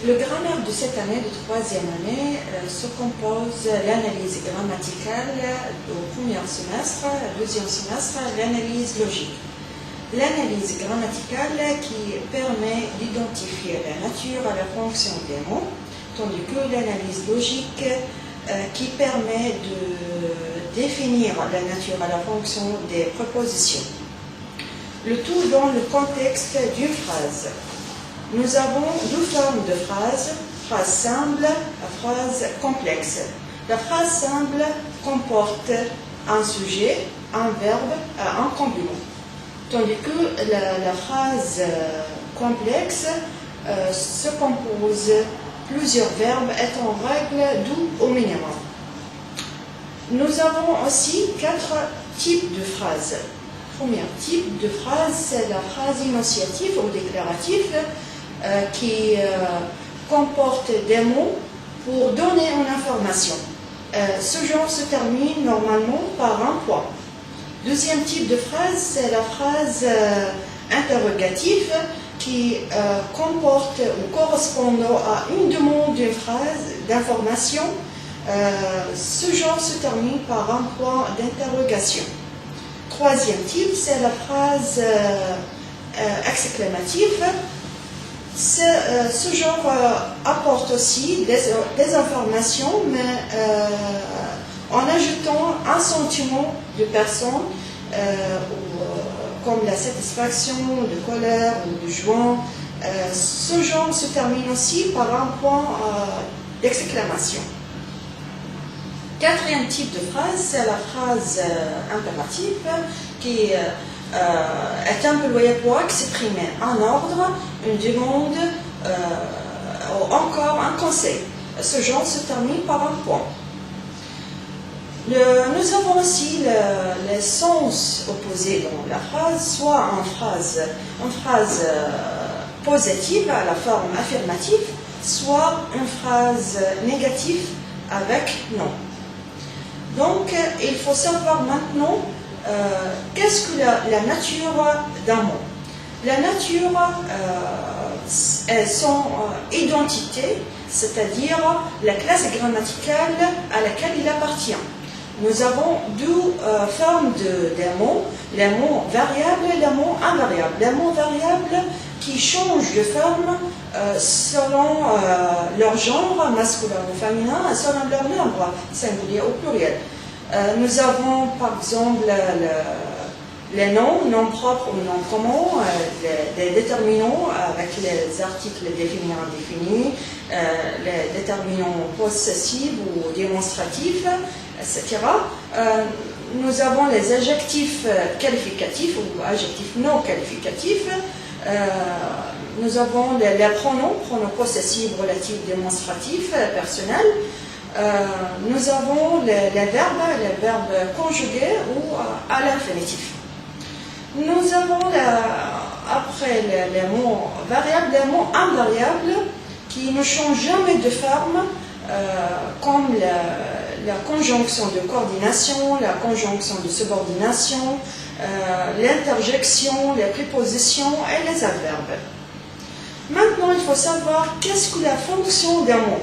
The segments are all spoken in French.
Le grammaire de cette année, de troisième année, se compose l'analyse grammaticale au premier semestre, deuxième semestre, l'analyse logique. L'analyse grammaticale qui permet d'identifier la nature à la fonction des mots, tandis que l'analyse logique qui permet de définir la nature à la fonction des prépositions. Le tout dans le contexte d'une phrase. Nous avons deux formes de phrases, phrase simple, phrase complexe. La phrase simple comporte un sujet, un verbe, un complément. Tandis que la phrase complexe se compose plusieurs verbes étant règle d'où au minimum. Nous avons aussi 4 types de phrases. Premier type de phrase, c'est la phrase énonciative ou déclarative qui comporte des mots pour donner une information. Ce genre se termine normalement par un point. Deuxième type de phrase, c'est la phrase interrogative qui comporte ou correspondant à une demande d'une phrase d'information. Ce genre se termine par un point d'interrogation. Troisième type, c'est la phrase exclamative. Ce genre apporte aussi des informations, mais en ajoutant un sentiment de personne, comme la satisfaction, de colère ou de joie. Ce genre se termine aussi par un point d'exclamation. Quatrième type de phrase, c'est la phrase impérative qui est employée pour exprimer un ordre, une demande ou encore un conseil. Ce genre se termine par un point. Nous avons aussi les sens opposés dans la phrase, soit une phrase positive à la forme affirmative, soit une phrase négative avec non. Donc, il faut savoir maintenant qu'est-ce que la nature d'un mot. La nature est son identité, c'est-à-dire la classe grammaticale à laquelle il appartient. Nous avons deux formes des mots, les mots variables et les mots invariables. Les mots variables qui changent de forme selon leur genre, masculin ou féminin, selon leur nombre, singulier ou pluriel. Nous avons par exemple les noms propres ou noms communs, les déterminants avec les articles définis et indéfinis, les déterminants possessifs ou démonstratifs, etc. Nous avons les adjectifs qualificatifs ou adjectifs non qualificatifs. Nous avons les pronoms possessifs, relatifs, démonstratifs, personnels. Nous avons les verbes conjugués ou à l'infinitif. Nous avons après les mots variables, les mots invariables qui ne changent jamais de forme, comme la conjonction de coordination, la conjonction de subordination, l'interjection, les prépositions et les adverbes. Maintenant, il faut savoir qu'est-ce que la fonction d'un mot.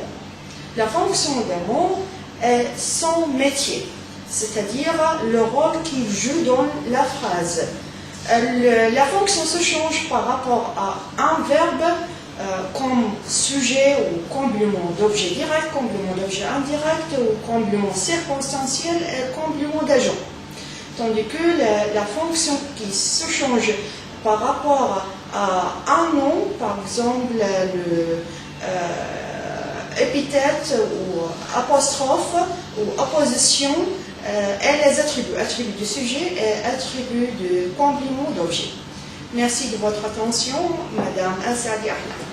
La fonction d'un mot est son métier, c'est-à-dire le rôle qu'il joue dans la phrase. La fonction se change par rapport à un verbe comme sujet ou complément d'objet direct, complément d'objet indirect, ou complément circonstanciel et complément d'agent. Tandis que la fonction qui se change par rapport à un nom, par exemple épithète ou apostrophe ou opposition, et les attributs du sujet et attributs du complément d'objet. Merci de votre attention, Madame Assadi Ahmed.